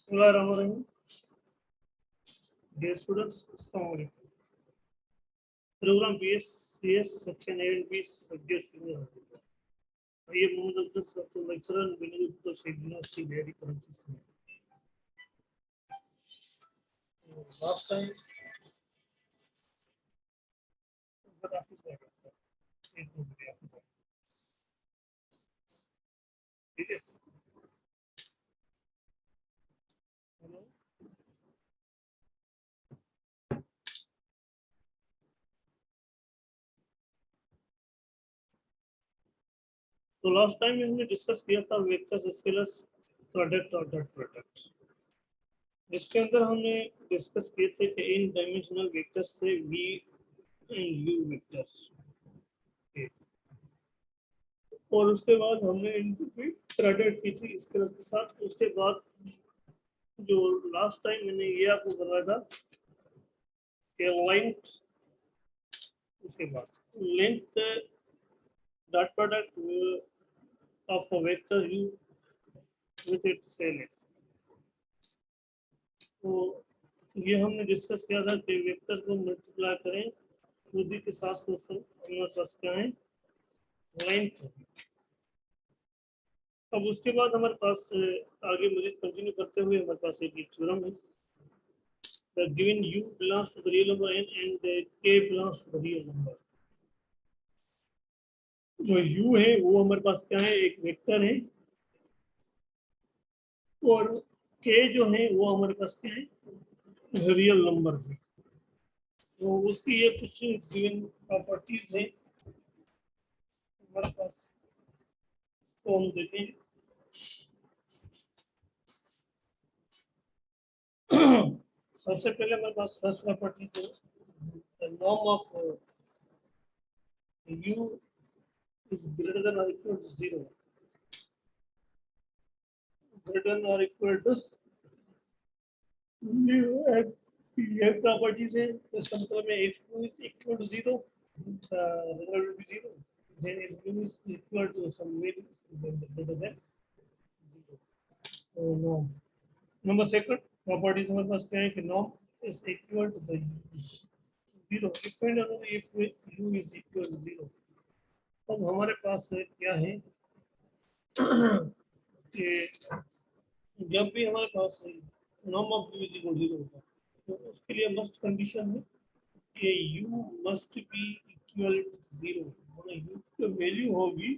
Bismillahirrahmanirrahim. Dear students, Assalamualaikum. Program BScs Section A and B subjects में ये मोहम्मद अब्दुल सत्तर lecturer benefit तो Sheikh university dairy Karachi से लास्ट टाइम ऑफिस में एक मिनट ठीक है हेलो तो लास्ट टाइम हमने डिस्कस किया था वेक्टर्स स्केलर्स प्रोडक्ट और डॉट प्रोडक्ट जिसके अंदर हमने डिस्कस किए थे कि इन डायमेंशनल वेक्टर्स से वी एंड यू वेक्टर्स और उसके बाद हमने इनको भी प्रोडक्ट की थी स्केलर के साथ। उसके बाद जो लास्ट टाइम मैंने ये आपको बताया था कि लेंथ, उसके बाद length dot product of a vector u with its self। तो ये हमने डिस्कस किया था कि वेक्टर को मल्टीप्लाई करें खुदी के साथ तो हमारे पास क्या है लेंथ। अब उसके बाद हमारे पास आगे मजीद कंटिन्यू करते हुए हमारे पास एक थ्योरम है that given u belongs to the real number n and k belongs to the real number। जो u है वो हमारे पास क्या है एक वेक्टर है और k जो है वो हमारे पास क्या है रियल नंबर है। तो उसकी ये कुछ गिवन प्रॉपर्टीज है हमारे पास, उसको हम देखें। सबसे पहले हमारे पास फर्स्ट प्रॉपर्टी है the norm of u is greater than or equal to 0, greater than or equal to ये प्रॉपर्टीज है। इसका मतलब है if u is equal to 0 the result will be 0, then if u is equal to some value then greater than 0। तो norm number second properties हमारे पास क्या है कि norm is equal to the 0 if and only if u is equal to 0। अब हमारे पास क्या है कि जब भी हमारे पास norm of u is equal 0 होगा तो उसके लिए मस्ट कंडीशन है कि u must be equal to 0, मतलब u की वैल्यू होगी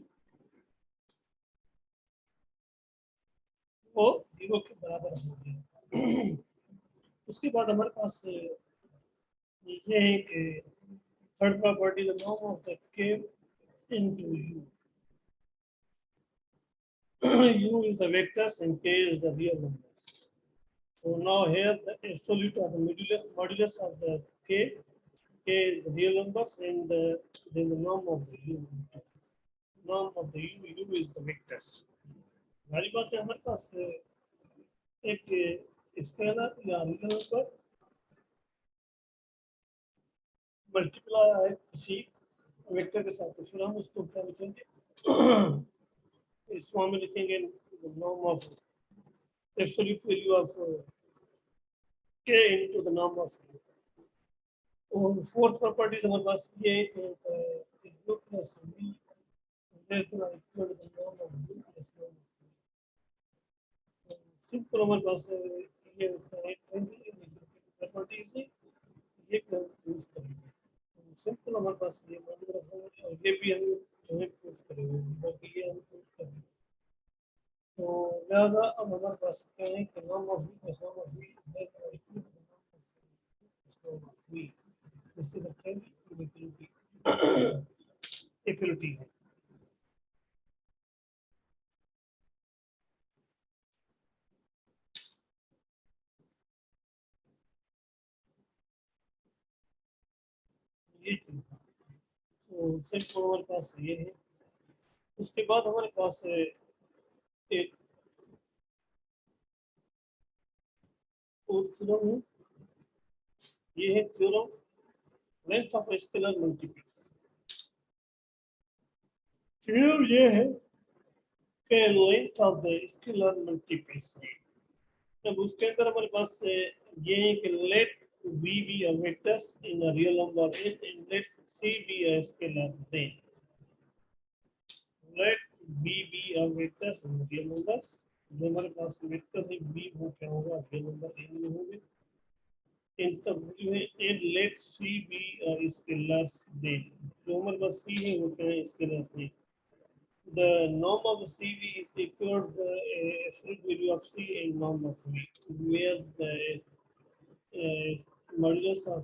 वो 0 के बराबर होगी। उसके बाद हमारे पास ये है कि third property the norm of the k into u u is the vectors and k is the real numbers। So now here the absolute or the modulus of the k is the real numbers and then the norm of the u, norm of the u is the vectors। हमारी बात है हमारे पास एक scalar या real number multiply है किसी vector के साथ, तो फिर हम उसको क्या लिखेंगे इस फॉर्म में लिखेंगे norm of absolute value of k into the norm of u। और फोर्थ प्रॉपर्टीज हमारे पास ये है कि u plus v less than or equal to the norm of u plus norm of v। Simple हमारे पास ये होता है प्रॉपर्टीज है ये यूज करेंगे। सिंपल हमारे पास ये मान रखा और ये भी हम जो है प्रूफ करेंगे, बाकी ये हम प्रूफ करेंगे। तो लिहाजा अब हमारे पास क्या है कि norm of v plus norm of v less than और equal to norm of v। इससे रखेंगे इक्वलिटी है। ये चीज तो सिंपल हमारे पास ये है। उसके बाद हमारे पास एक और थ्योरम है, ये है theorem length of scalar multiplex. Theorem ये है कि length of the scalar multiplex अब उसके अंदर हमारे पास ये है कि let V be a vectors in a real number and let C be a scalar then let V be a vectors in real numbers. जो हमारे पास वेक्टर है बी वो क्या होगा रियल नंबर एन में होंगे इन तब and let C be a scalars then जो हमारे पास सी है वो क्या है स्केलर्स है। The norm of CV is equal to the absolute value of C and norm of V, where the modulus of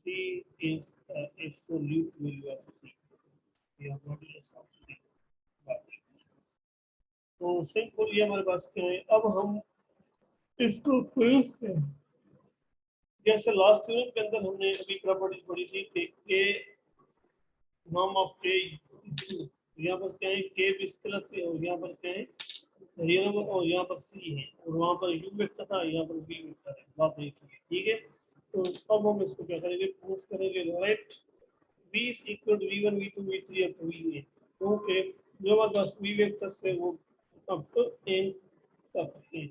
C is the absolute value of C. या modulus of C. तो simple ये हमारे पास क्या है। अब हम इसको प्रयोग करें जैसे लास्ट यूनिट के अंदर हमने अभी प्रॉपर्टीज पढ़ी थी कि के नॉर्म ऑफ के यहाँ पर क्या है के भी स्केलर थे और यहाँ पर क्या है रियल नंबर और यहाँ पर सी है और वहाँ पर यू वेक्टर था यहाँ पर बी वेक्टर है बात एक ही है ठीक है। तो अब हम इसको क्या करेंगे प्रूव करेंगे let B is equal to V one V two V three up to V N okay जो हमारे पास वी वेक्टर है वो अप टू एन तक है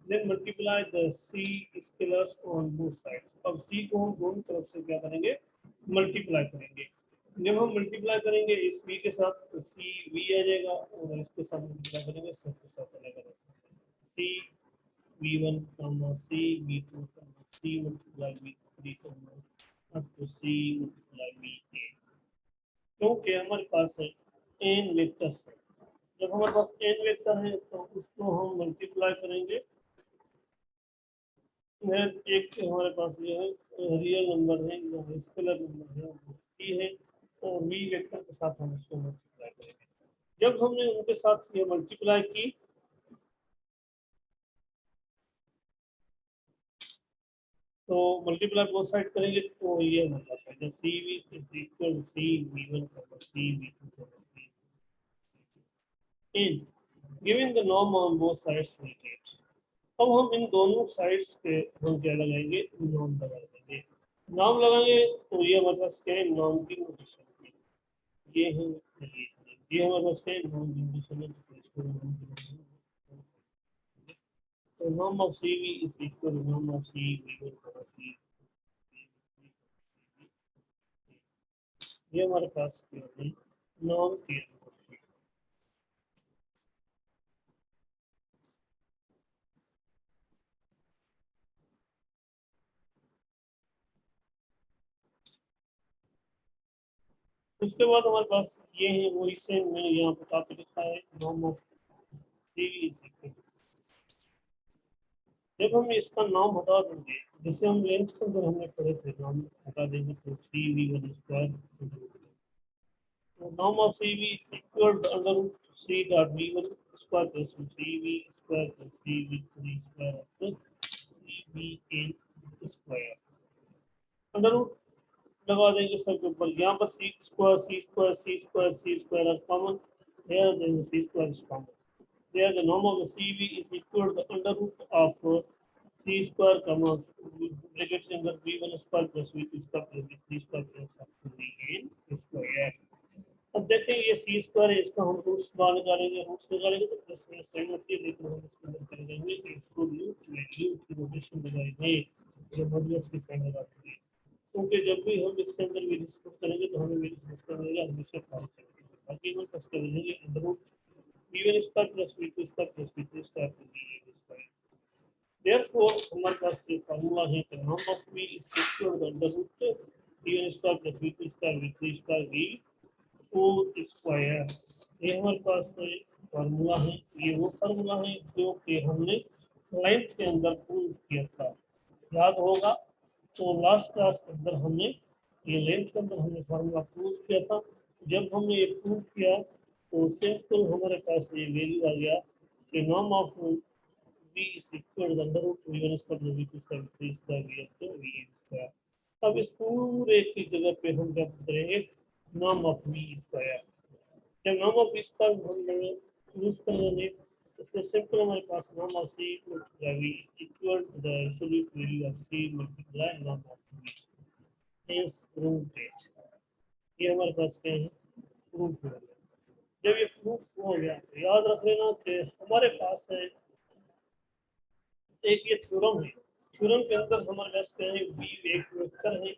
then multiply the c scalars on both sides। अब c को हम दोनों तरफ से क्या करेंगे मल्टीप्लाई करेंगे। जब हम मल्टीप्लाई करेंगे इस v के साथ तो सी वी आ जाएगा और इसके साथ मल्टीप्लाई करेंगे सब के साथ अलग अलग C V one comma C V two comma C multiply V three comma up to C multiply V eight क्योंकि हमारे पास है एन वेक्टर्स है। जब हमारे पास एन वेक्टर है तो उसको हम मल्टीप्लाई करेंगे एक हमारे पास ये है रियल नंबर है या स्केलर नंबर है वो सी है और वी वेक्टर के साथ हम इसको मल्टीप्लाई करेंगे। जब हमने उनके साथ ये मल्टीप्लाई की तो मल्टीप्लाई बोथ साइड करेंगे तो ये हमारे पास है C V is equal C V one C V two C in giving the norm on both sides weightage. अब हम इन दोनों साइड्स पे हम क्या लगाएंगे नॉर्म लगा देंगे। नॉर्म लगाएंगे तो ये हमारे पास क्या है नॉर्म की नोटेशन है ये है ये हमारे पास क्या है नॉर्म की नोटेशन है तो इसको नॉर्म की नोटेशन तो norm of CV is equal to norm of C V1 over C। ये हमारे पास क्या है नॉर्म के उसके बाद हमारे पास ये है वो इससे मैंने यहाँ बता के लिखा है norm of CV is equal जब हम इसका नाम हटा देंगे जैसे हम लेंथ के अंदर हमने पढ़े थे नाम हटा देंगे तो C V one square norm of CV is equal to under root C dot V1 square plus CV square plus CV3 square plus CVN square under root लगा देंगे सब के ऊपर यहाँ पर C square C square C square C square are common here then c square is common there the norm of the CV is equal to the under root of c square comma brackets in the V1 square plus V2 square plus V3 square plus VN square। अब देखें ये सी square है इसका हम roots बाहर निकालेंगे roots निकालेंगे तो प्लस में साइन होती है लेकिन हम इसके अंदर कर देंगे कि इसको ल्यूट वैल्यू की नोटेशन लगाएंगे जो मॉड्यूलस की साइन लगाते हैं क्योंकि जब भी हम इसके अंदर भी डिस्कस करेंगे तो हमें भी डिस्कस करने हमेशा फॉलो करेंगे बाकी हम प्लस कर देंगे under root v1 square plus v2 square plus v3 square v square therefore हमारे पास ये फार्मूला है कि norm of v is equal to under root v1 square plus v2 square v3 square v four square ये हमारे पास formula है। ये वो फार्मूला है जो कि हमने लाइन्स के अंदर प्रूव किया था याद होगा तो लास्ट क्लास के अंदर हमने ये लेंथ के अंदर हमने फार्मूला प्रूव किया था। जब हमने ये प्रूव किया तो सिंपल हमारे पास ये वैल्यू आ गया कि norm of v is equal to under root v1 square v2 square v3 square v up to vn square। अब इस पूरे की जगह पे हम क्या करेंगे नॉर्म ऑफ v स्क्वायर जब नॉर्म ऑफ v स्क्वायर हम यूज कर लेंगे तो फिर सिंपल हमारे पास norm of c multiply v is equal to the absolute value of c multiply norm of v hence proved it. ये हमारे पास क्या है प्रूफ हो गया। जब ये प्रूफ हो गया तो याद रख लेना कि हमारे पास है एक ये थ्योरम है, थ्योरम के अंदर हमारे पास क्या है, v एक वेक्टर है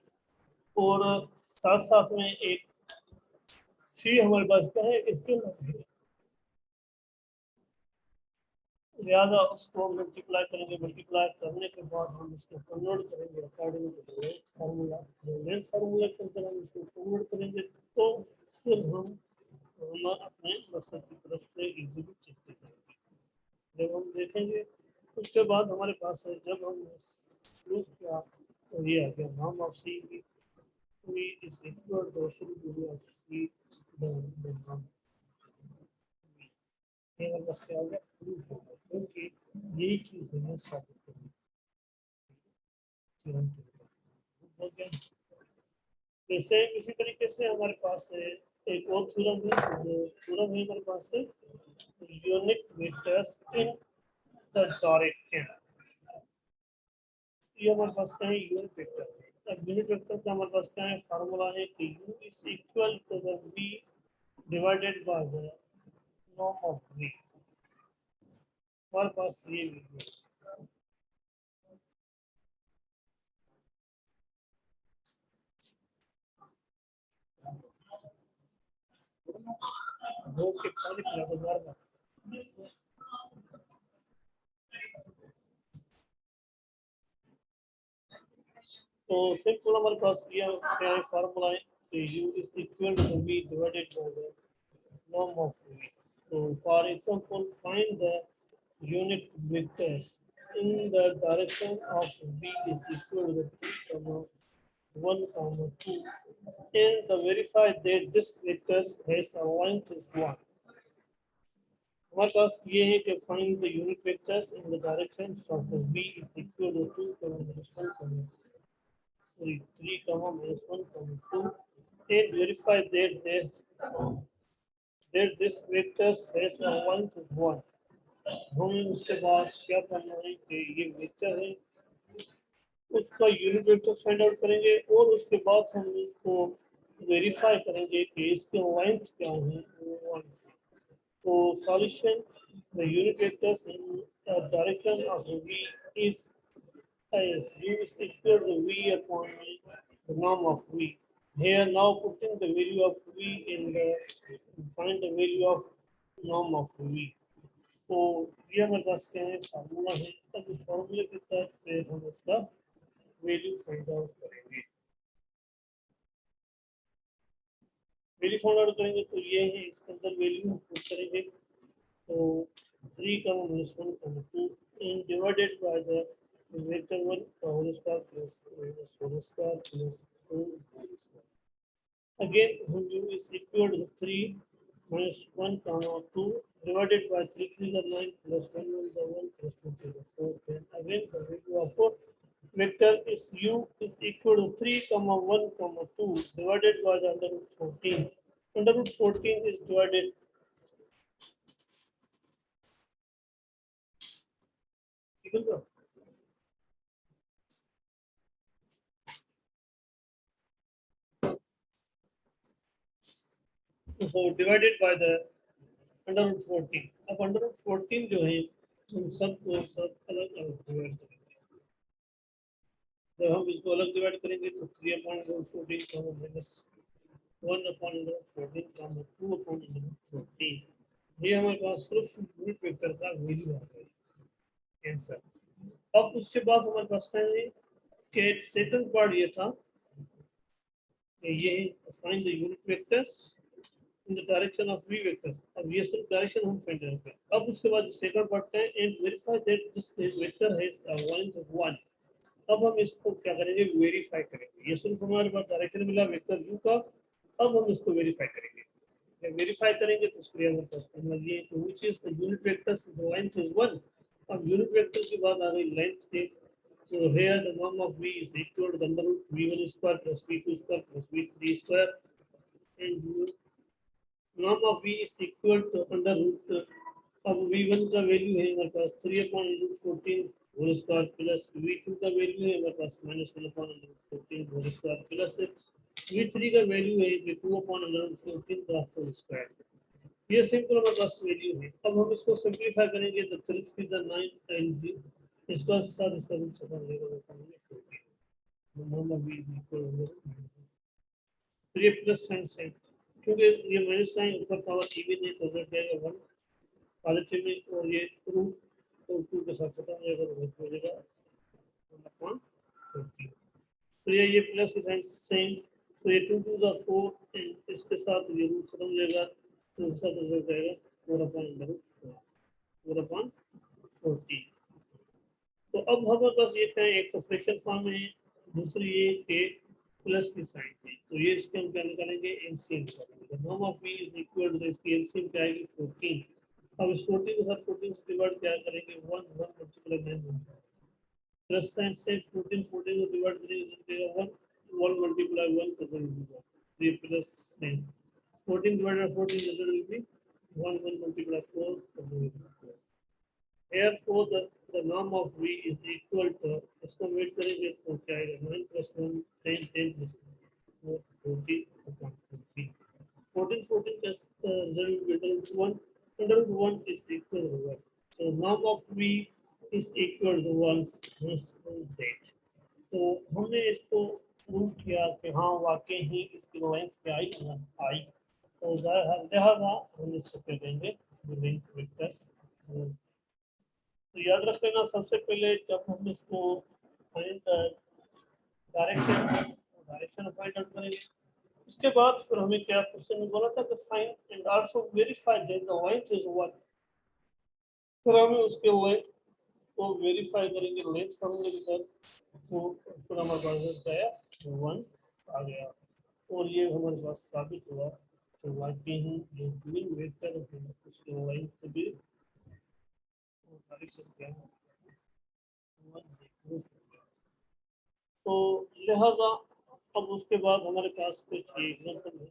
और साथ साथ में एक c हमारे पास क्या है, इसके अंदर है। लिहाजा उसको मल्टीप्लाई करेंगे, मल्टीप्लाई करने के बाद हम इसको कन्वर्ट करेंगे according to the formula, length formula के अंदर हम इसको कन्वर्ट करेंगे तो फिर हम अपने मकसद की तरफ से इजीली चलते करेंगे। जब हम देखेंगे उसके बाद हमारे पास है, जब हम प्रूफ किया तो ये आ गया नाम of C is equal to the of C नाम, ये हमारे पास क्या हो गया, प्रूफ हो गया, क्योंकि यही चीज हमें साबित करनी है। जैसे इसी तरीके से हमारे पास है एक और थ्योरम है, जो थ्योरम है हमारे पास है unit vectors in the direction. ये हमारे पास क्या है, यूनिट वेक्टर। अब यूनिट वेक्टर का हमारे पास क्या है, फार्मूला है कि u is equal to the v divided by the norm of v। हमारे पास ये v दो के पानी पिला दो बार बार। तो सिंपल हमारे पास ये क्या है, फार्मूला है कि u is equal to v divided by the norm of v. So for example, find the unit vectors in the direction of v is equal to 3, 1, 2, and the verify that this vectors has a length is 1. हमारे पास ये है कि find the unit vectors in the directions of the v is equal to 2, 1, 3, 1, 2, and verify that this vectors has a length is 1. हमें उसके बाद क्या करना है कि ये वेक्टर है उसका यूनिट वेक्टर फाइंड आउट करेंगे और उसके बाद हम उसको वेरीफाई करेंगे कि इसके लेंथ क्या है। तो solution the unit vectors in direction of v is as u is equal to v upon the norm of v. Here now putting the value of v in the find the value of norm of v. तो ये हमारे पास क्या है, formula है। अब इस फार्मूले के तहत हम इसका वैल्यू फाइंड आउट करेंगे। वैल्यू फाइंड आउट करेंगे तो ये है, इसके अंदर वैल्यू हम पुट करेंगे तो 3, 1, 2 डिवाइडेड बाय द वेक्टर 1 का whole square plus whole square plus 2 whole square. Again हम u is equal to 3 -1, 2 divided by 3 3 is 9 plus 1 is 1 plus 2 is 4. Then again the value of 4 vector is u is equal to 3, 1, 2 divided by the under root 14. Under root 14 is divided so divided by the under root 14. अब under root 14 जो है हम सबको सब अलग अलग divide करेंगे। जब हम इसको अलग डिवाइड करेंगे तो 3 upon root 14 का माइनस 1 upon root 14 का 2 upon root 14। ये हमारे पास सिर्फ यूनिट वेक्टर का वैल्यू आ गया आंसर। अब उसके बाद हमारे पास क्या है कि सेकंड पार्ट ये था कि ये find the unit vectors in the direction of v vectors। अब ये सिर्फ डायरेक्शन हम फाइंड करेंगे। अब उसके बाद सेकंड पार्ट है and verify that this vector has a length of 1। अब हम इसको क्या करेंगे, वेरीफाई करेंगे। ये सिर्फ हमारे पास डायरेक्शन मिला वेक्टर u का, अब हम इसको वेरीफाई करेंगे। जब वेरीफाई करेंगे तो इसको हमारे पास फॉर्मूला ये है which is the unit vectors the length is 1। अब यूनिट वेक्टर की बात आ गई लेंथ के, so here the norm of v is equal to the under root v1 square plus v2 square plus v3 square and norm of v is equal to under root, अब v1 का value है हमारे पास 3 upon root 14 whole square plus v2 का value है हमारे पास -1 upon root 14 whole square plus v3 का वैल्यू है 2 upon root 14 का होल स्क्वायर। ये सिंपल हमारे पास वैल्यू है। अब हम इसको सिंपलीफाई करेंगे तो 3 3 9 and इसका साथ इसका भी चला जाएगा, नॉर्मल v इज इक्वल तो ये प्लस साइन से, क्योंकि ये माइनस का है ऊपर पावर इवन नहीं तो रिजल्ट जाएगा 1 पॉजिटिव में, और ये रूट तो 2 के साथ खत्म हो जाएगा, तो हो जाएगा 1/40। तो ये प्लस के साइन सेम, तो ये 2 टू द 4 एंड इसके साथ ये रूट खत्म हो जाएगा, तो इसका रिजल्ट आएगा 4/40। तो अब हमारे पास ये क्या है, एक तो फ्रैक्शन फॉर्म में है, दूसरी ये के प्लस की साइन है, तो ये इसके हम क्या निकालेंगे, एलसीएम करेंगे। Norm of v is equal to इसकी एलसीएम क्या आएगी 14। अब इस 14 के साथ 14 से डिवाइड क्या करेंगे, 1 1 मल्टीप्लाई 9 प्लस साइन से 14 14 को डिवाइड करेंगे तो देगा 1 1 मल्टीप्लाई 1 तो देगा ये plus sign 14 divided by 14 result will be 1 1 multiplied 4 तो देगा। Therefore, the norm of v is equal to, इसको वेट करेंगे तो क्या आएगा, 9 plus 1 10 10 plus 4 14 upon 14 14 14 का result will be under root 1 is equal to 1, so norm of v is equal to 1 is that। तो हमने इसको प्रूव किया कि हाँ वाकई ही इसकी लेंथ क्या आई आई, तो लिहाजा हम इसको कह देंगे लिंक वेक्टर्स। तो याद रख लेना, सबसे पहले जब हम इसको फाइंड डायरेक्शन फाइंड आउट करेंगे, उसके बाद फिर हमें क्या क्वेश्चन में बोला था कि find and also verify that the length is 1, फिर हमें उसके लेंथ को वेरीफाई करेंगे लेंथ फॉर्मूले के साथ, तो फिर हमारे पास आया 1 आ गया, और ये हमारे पास साबित हुआ तो वाकई ही जो गिवन वेक्टर है उसके लेंथ भी डायरेक्शन क्या है, तो लिहाजा अब उसके बाद हमारे पास कुछ एग्जांपल है।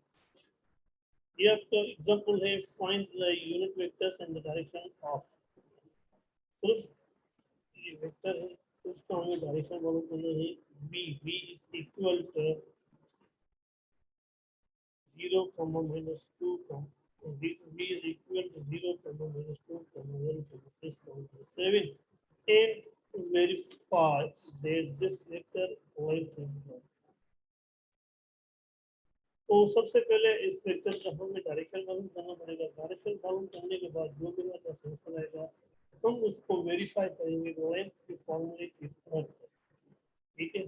ये आपका एग्जांपल है, find the unit vectors and the direction of, तो ये वेक्टर है उसका हमें डायरेक्शन मालूम करना है, v is equal to 0, -2, v is equal to 0, -2, 1, 6, 7 and verify that this vector length is 1। तो सबसे पहले इस वेक्टर का हमें डायरेक्शन मालूम करना पड़ेगा, डायरेक्शन मालूम करने के बाद जो भी हमारा फंक्शन आएगा हम उसको वेरीफाई करेंगे लेंथ के फॉर्मूले के तहत, ठीक है।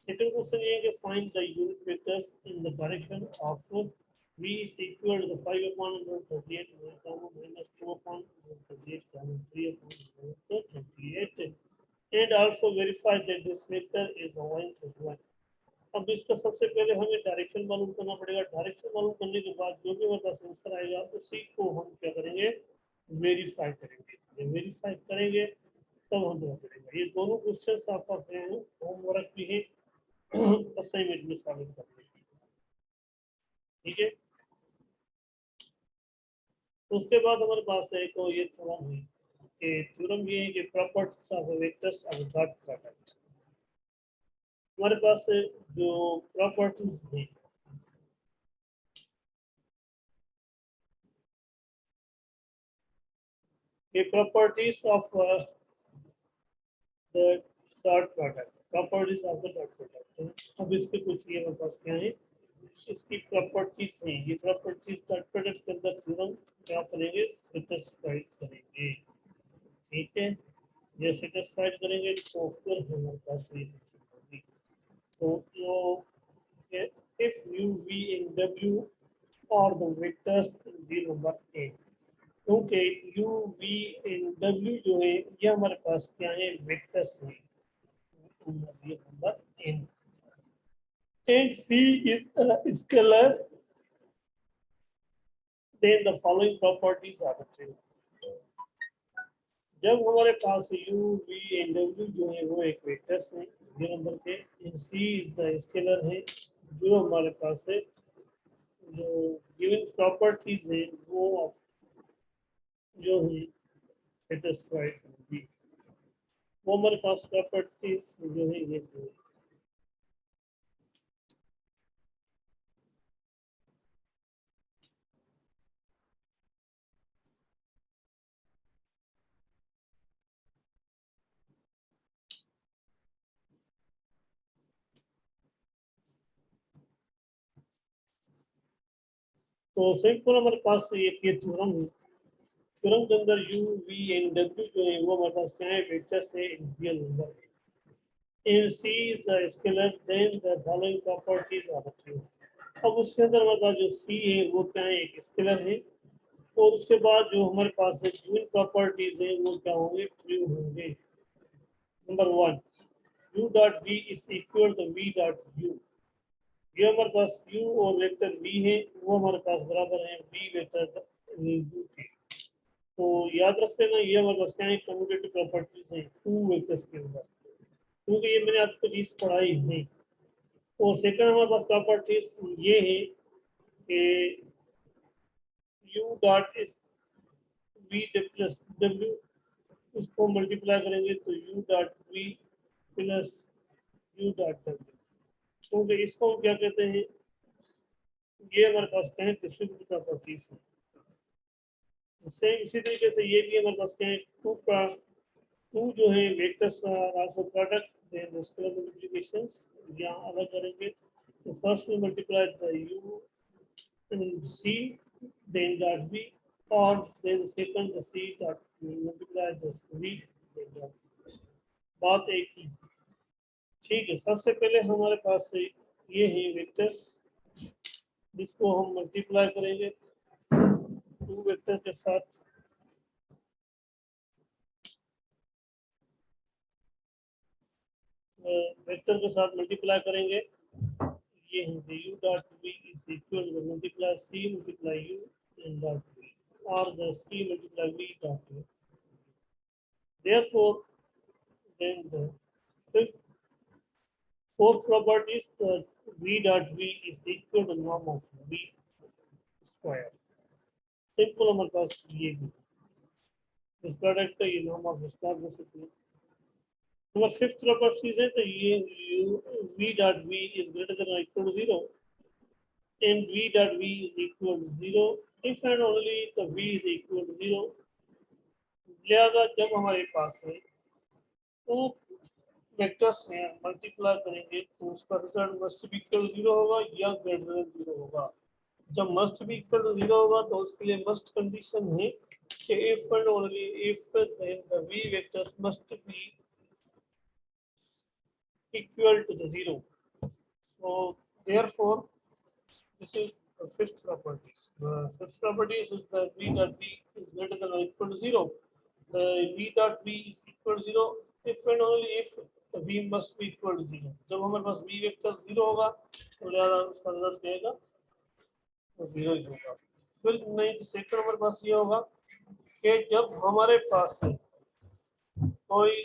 सेकंड क्वेश्चन ये है कि find the unit vectors in the direction of v is equal to 5/138 -2/138 3/138 and also verify that this vector is a length as well। अब इसका सबसे पहले हमें डायरेक्शन मालूम करना पड़ेगा, डायरेक्शन मालूम करने के बाद जो भी हमारे पास आंसर आएगा उसी को हम क्या करेंगे, वेरीफाई करेंगे। वेरीफाई करेंगे तब हम क्या करेंगे, ये दोनों क्वेश्चन आपका होमवर्क भी है असाइनमेंट में शामिल करने की, ठीक है। उसके बाद हमारे पास है तो ये थ्योरम है कि थ्योरम ये है कि properties of vectors of dot product, हमारे पास जो प्रॉपर्टीज है ये properties of the dot product, properties of the dot product. अब इसके कुछ ये हमारे पास क्या है, इसकी प्रॉपर्टीज है, ये प्रॉपर्टीज डॉट प्रोडक्ट के अंदर थ्योरम क्या करेंगे, सैटिस्फाइड करेंगे, ठीक है। ये सैटिस्फाइड करेंगे तो फिर हमारे पास ये होगी, so if u v and w are the vectors in the number a, क्योंकि u v and w जो है ये हमारे पास क्या है, वेक्टर्स हैं number n, and c is a scalar, then the following properties are true। जब हमारे पास u v and w जो है वो एक वेक्टर्स हैं ये नंबर के, and c is the scalar है जो हमारे पास है, जो गिवन प्रॉपर्टीज है वो जो है सेटिस्फाइड होगी, वो हमारे पास प्रॉपर्टीज जो है ये है। तो सिंपल हमारे पास ये थ्योरम है। थ्योरम के अंदर u v एंड w जो है वो हमारे पास क्या है, वेक्टर्स है, रियल नंबर है। If C is a scalar, then the following properties are true. अब उसके अंदर हमारे पास जो C है वो क्या है, एक स्केलर है, और उसके बाद जो हमारे पास गिवन प्रॉपर्टीज है वो क्या होंगे, ट्रू होंगे। Number 1, u dot v is equal to v dot u। ये हमारे पास u और वेक्टर v है वो हमारे पास बराबर है v वेक्टर u के। तो याद रख लेना ये हमारे पास क्या है, कम्यूटेटिव प्रॉपर्टीज है टू वेक्टर्स के अंदर, क्योंकि ये मैंने आपको चीज पढ़ाई है। और सेकंड हमारे पास प्रॉपर्टीज ये है कि u dot is v plus w, इसको मल्टीप्लाई करेंगे तो u dot v plus u dot w। क्योंकि इसको हम क्या कहते हैं, ये हमारे पास क्या है, डिस्ट्रीब्यूटिव प्रॉपर्टीज है। सेम इसी तरीके से ये भी हमारे पास क्या है, टू जो है vectors also product then scalar multiplications, यहाँ अलग करेंगे तो first we multiply the u and c then dot v, और then second the c dot multiply the v then dot v। बात एक ही, ठीक है। सबसे पहले हमारे पास ये है वेक्टर्स, जिसको हम मल्टीप्लाई करेंगे टू वेक्टर के साथ। वेक्टर के साथ मल्टीप्लाई करेंगे, ये है u dot v is equal to multiply c multiply u and dot v, और the c multiply v dot v। Therefore, then the fifth fourth property is that v dot v is equal to norm of v square। Simple हमारे पास ये भी इस product का ये norm of square हो सकती है। नंबर फिफ्थ प्रॉपर्टीज है, तो ये v dot v is greater than equal to 0 and v dot v is equal to 0 if and only the v is equal to 0। लिहाजा जब हमारे पास है तो वेक्टर्स हैं मल्टीप्लाई करेंगे तो उसका result must be equal to 0 होगा या ग्रेटर देन 0 होगा। जब मस्ट बी इक्वल टू 0 होगा तो उसके लिए मस्ट कंडीशन है कि if and only if then the v vectors must be equal to the 0। So therefore this is the fifth property. The fifth property is that v dot v is greater than or equal to 0. The v dot v is equal to 0 if and only if the v must be equal to 0। जब हमारे पास v vector 0 होगा तो लिहाजा उसका result क्या आएगा, तो 0 ही होगा। फिर नहीं सेकंड हमारे पास ये होगा कि जब हमारे पास कोई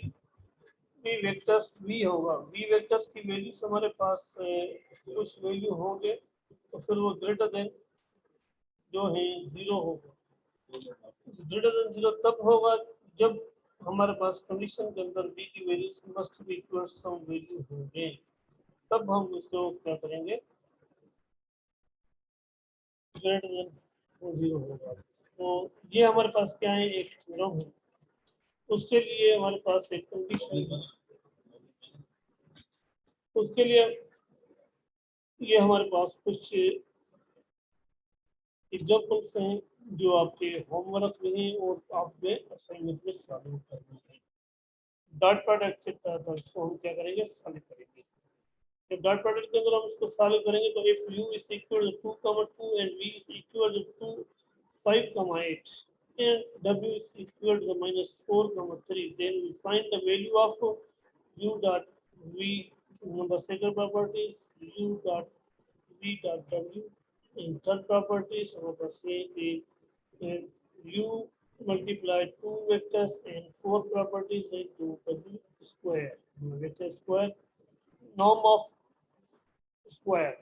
भी वेक्टर्स v होगा, v वेक्टर्स की वैल्यूज हमारे पास कुछ वैल्यू होंगे तो फिर वो ग्रेटर देन जो है 0 होगा। ग्रेटर देन 0 तब होगा जब हमारे पास कंडीशन के अंदर v की values must be equal to some value होंगे, तब हम उसको क्या करेंगे, ग्रेटर देन 0 होगा। तो ये हमारे पास क्या है, एक थ्योरम है। उसके लिए हमारे पास एक कंडीशन है, उसके लिए ये हमारे पास कुछ एग्जांपल्स हैं जो आपके होमवर्क में हैं और आपके असाइनमेंट में शामिल करने हैं। डॉट प्रोडक्ट के तहत इसको हम क्या करेंगे, सॉल्व करेंगे। जब डॉट प्रोडक्ट के अंदर हम इसको सॉल्व करेंगे तो if u is equal to 2, 2 and v is equal to 2, 5, 8 and w is equal to -4, 3, then we find the value of u dot v। number second property is u dot v dot w, and third property is हमारे पास ये u multiply 2 vectors and 4 properties है 2w square, vector square, norm of square।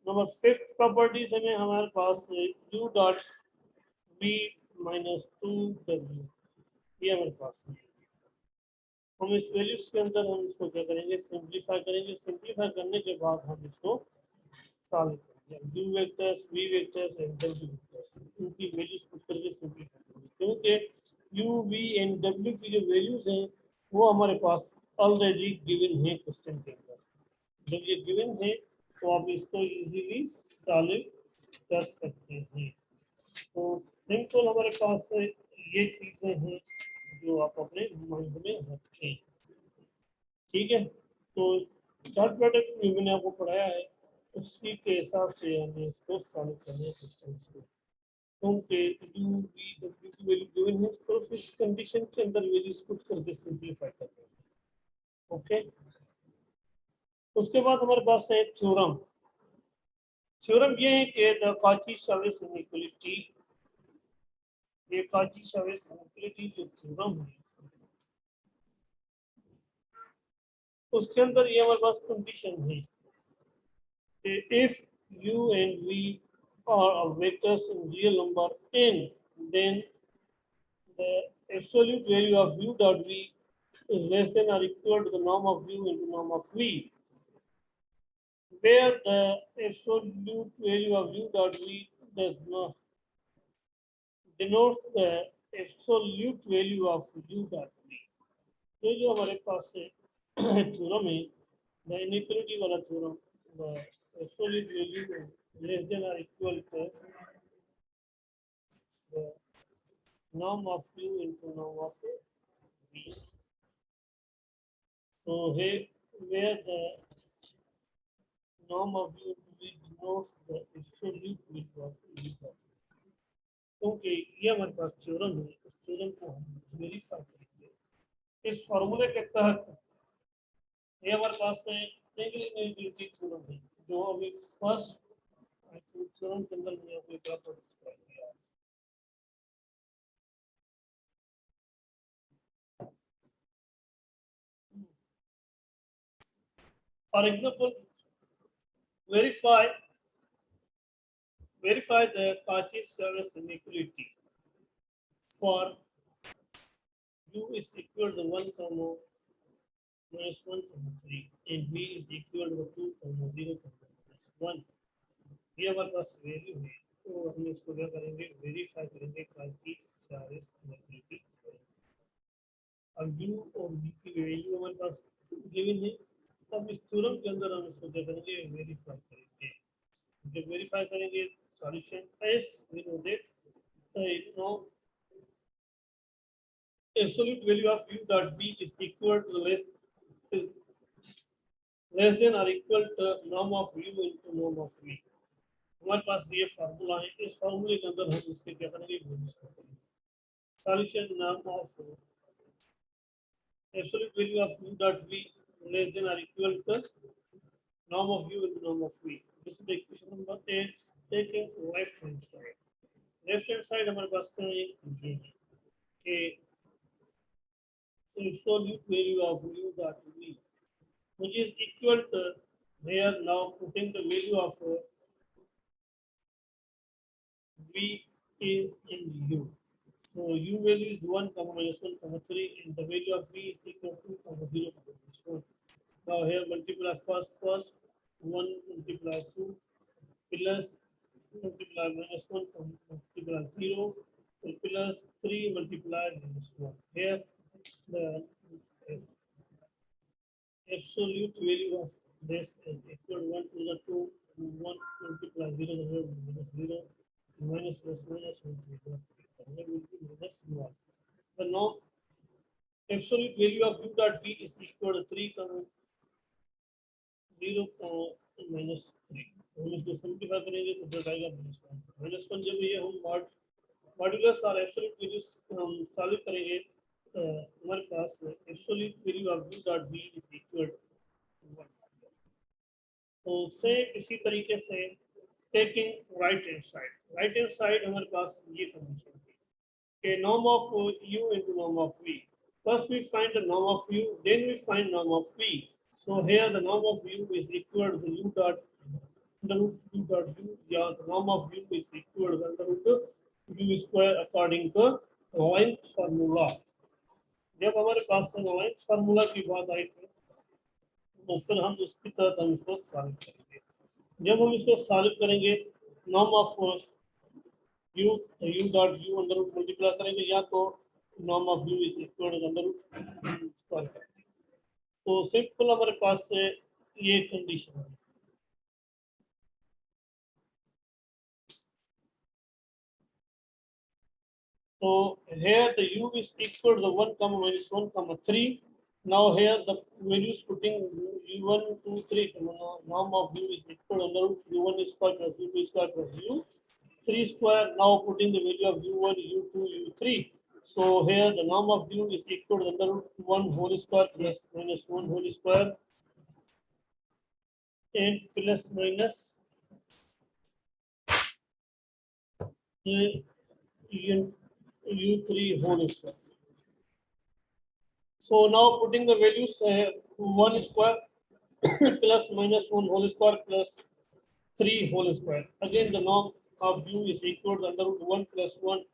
Number fifth properties में हमारे पास u dot v -2w, ये हमारे पास है। हम इस वैल्यूज के अंदर हम इसको क्या करेंगे, सिंप्लीफाई करेंगे। सिंप्लीफाई करने के बाद हम इसको सॉल्व करेंगे। u vectors, v vectors and w vectors, इनकी वैल्यूज पुट करके सिंप्लीफाई करेंगे, क्योंकि u v एंड w की जो वैल्यूज हैं वो हमारे पास ऑलरेडी गिवन है क्वेश्चन के अंदर। जब ये गिवन है तो आप इसको इजीली सॉल्व कर सकते हैं। तो सिंपल हमारे पास ये चीजें हैं जो आप अपने माइंड में रखें। ठीक है, तो चार्ट प्रोडक्ट में मैंने आपको पढ़ाया है, उसी के हिसाब से हमें इसको सॉल्व करने हैं क्वेश्चंस को। क्योंकि यू वी डब्ल्यू की वैल्यू गिवन है, तो इस कंडीशन के अंदर वैल्यूज पुट करके सिंपलीफाई करते हैं। ओके, उसके बाद हमारे पास है थ्योरम। थ्योरम ये है कि द काची-शेवार्ज इनइक्वालिटी, ये काची-शेवार्ज इनइक्वालिटी जो थ्योरम है उसके अंदर ये हमारे पास कंडीशन है कि if u and v are vectors in real number n, then the absolute value of u dot v is less than or equal to the norm of u into norm of v, where the absolute value of u dot v does not denotes the absolute value of u dot v। ये जो हमारे पास है theorem है, the inequality वाला theorem, the absolute value less than or equal to the norm of u into norm of v। So here where the norm of u into v denotes the absolute value of u dot v। क्योंकि ये हमारे पास theorem है, उस theorem को हम verify करेंगे इस फॉर्मूले के तहत। ये हमारे पास है इनइक्वालिटी थ्योरम है, जो अभी फर्स्ट थ्योरम के अंदर मैंने आपको क्या डिस्क्राइब किया। For example, verify the Cauchy-Sheward inequality for u is equal to 1 comma minus 1 comma 3 and v is equal to 2 comma 0 comma minus 1। ये हमारे पास वैल्यू है, तो हम इसको क्या करेंगे, वेरीफाई करेंगे Cauchy-Sheward inequality। अब u और v की वैल्यू हमारे पास गिवन है, अब इस थ्योरम के अंदर हम इसको क्या करेंगे, वेरीफाई करेंगे। जब वेरीफाई करेंगे solution as we know that no absolute value of u dot v is equal to less than or equal to norm of u into norm of v। हमारे पास ये फार्मूला है, इस फार्मूले के अंदर हम इसके क्या करेंगे, solution norm of absolute value of u dot v less than or equal to norm of u into norm of v। This is the equation number 8, taking left hand side। Left hand side हमारे पास क्या है, ये है कि absolute value of u dot v which is equal to, here now putting the value of v in u। So u value is 1 comma minus 1 comma 3 and the value of v is equal to 2 comma 0 comma minus 1। Now here multiply first 1 multiply 2 plus multiply minus 1 multiply 0 plus 3 multiply minus 1। Here the absolute value of this is equal to 1 to the 2, 1 multiply 0 to the minus 0, minus plus minus 1 to the 3, will be minus 1। The norm absolute value of u dot v is equal to 3 comma 0 minus 3। हम इसको simplify करेंगे तो जो आएगा -1 जब ये हम modulus और एब्सोल्यूट वैल्यूज हम सॉल्व करेंगे तो हमारे पास absolute value of u dot v is equal to 1। तो से इसी तरीके से टेकिंग राइट हैंड साइड हमारे पास ये कंडीशन है कि norm of u into norm of v। First we find the norm of u, then we find norm of v। So here the norm of u is equal to u dot under root u dot u, या the norm of u is equal to under root u square according to length formula। जब हमारे पास length formula की बात आई थी तो फिर हम उसकी तरह हम इसको सॉल्व करेंगे। जब हम इसको सॉल्व करेंगे norm of u dot u under root multiply करेंगे या तो norm of u is equal to under root square करेंगे। तो सिंपल हमारे पास से ये कंडीशन है। So here the u is equal to the 1 comma minus 1 comma 3. Now here the values putting u1 2 3 norm of u is equal to under root u1 square plus u2 square plus u3 square. Now putting the value of u1 u2 u3. So here the norm of u is equal to under root 1 whole square plus minus 1 whole square and plus minus u3 whole square. So now putting the values 1 square plus minus 1 whole square plus 3 whole square. Again the norm of u is equal to under root 1 plus 1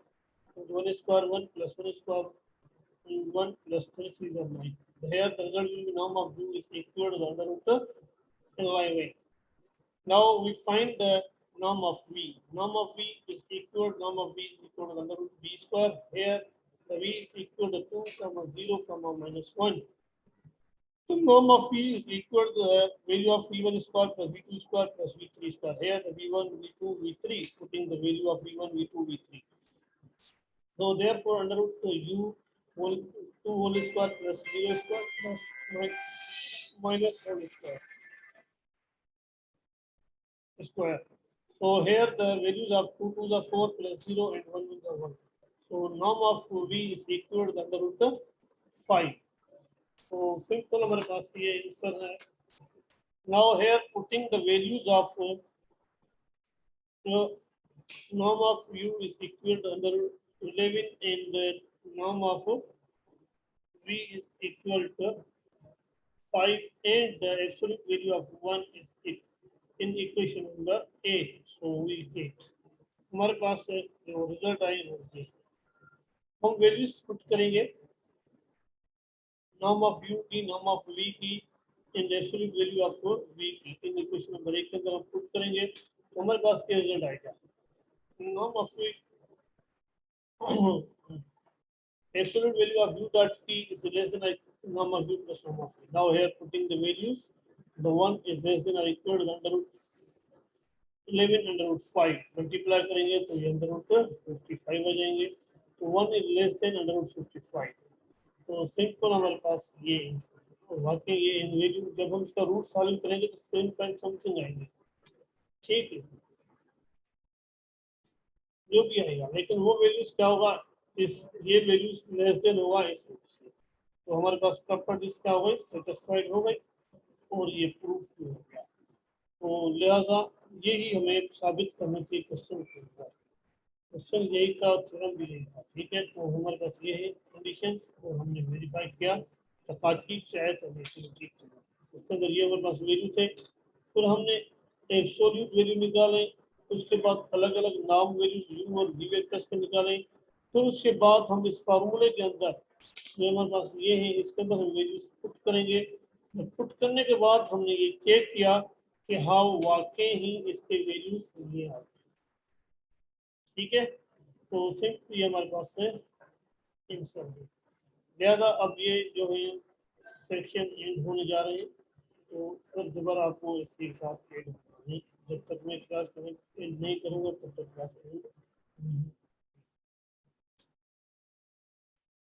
square 1 plus 1 square 1 plus 3 3 is 9. Here the result will be norm of u is equal to the under root 11. Now we find the norm of v. Norm of v is equal to norm of v is equal to under root v square. Here the v is equal to 2 comma 0 comma minus 1. The norm of v is equal to the value of v1 square plus v2 square plus v3 square. Here the v1, v2, v3, putting the value of v1, v2, v3. So therefore under root u whole 2 whole square plus 0 square plus minus whole square. So here the values of 2 to the 4 plus 0 and 1 to the 1. So norm of v is equal to the under root 5. So simple हमारे पास ये answer है. Now here putting the values of norm of u is equal to under 11 and the norm of v is equal to 5 and the absolute value of 1 is in equation number 8. So we get हमारे पास जो result आई होगी हम values put करेंगे norm of u की norm of v की in the absolute value of v की in equation number 1 के अंदर हम पुट करेंगे तो हमारे पास क्या रिजल्ट आएगा norm of v absolute value of u dot v is less than or norm of u plus norm of v. Now here putting the values, the one is less than or equal to the under root 11 under root 5 multiply करेंगे तो ये under root 55 आ जाएंगे तो 1 is less than under root 55. तो simple हमारे पास ये तो वाकई ये इन वैल्यू जब हम इसका रूट सॉल्व करेंगे तो 7 समथिंग आएंगे. ठीक है जो भी आएगा लेकिन वो वैल्यूज क्या होगा इस ये वैल्यूज लेस देन होगा इस तो हमारे पास प्रॉपर्टीज क्या हो गई सेटिस्फाइड हो गई और ये प्रूफ भी हो गया. तो लिहाजा यही हमें साबित करने के क्वेश्चन यही था और थ्योरम भी यही था. ठीक है तो हमारे पास ये है कंडीशंस और हमने वेरीफाई किया तफाकी शायद ठीक उसके अंदर ये हमारे पास वैल्यू थे. फिर हमने एब्सोल्यूट वैल्यू निकाले उसके बाद अलग अलग नाम वैल्यूज यू और वी वेक्टर्स के निकाले. फिर उसके बाद हम इस फार्मूले के अंदर जो हमारे पास ये है इसके अंदर हम वैल्यूज पुट करेंगे. पुट करने के बाद हमने ये चेक किया कि हाँ वाकई ही इसके वैल्यूज ये आते. ठीक है तो सिर्फ ये हमारे पास है आंसर है. लिहाजा अब ये जो है सेक्शन एंड होने जा रहे हैं तो फिर दोबारा आपको इसके साथ जब तक मैं क्लास नहीं करूँगा तब तक क्लास करूँगा.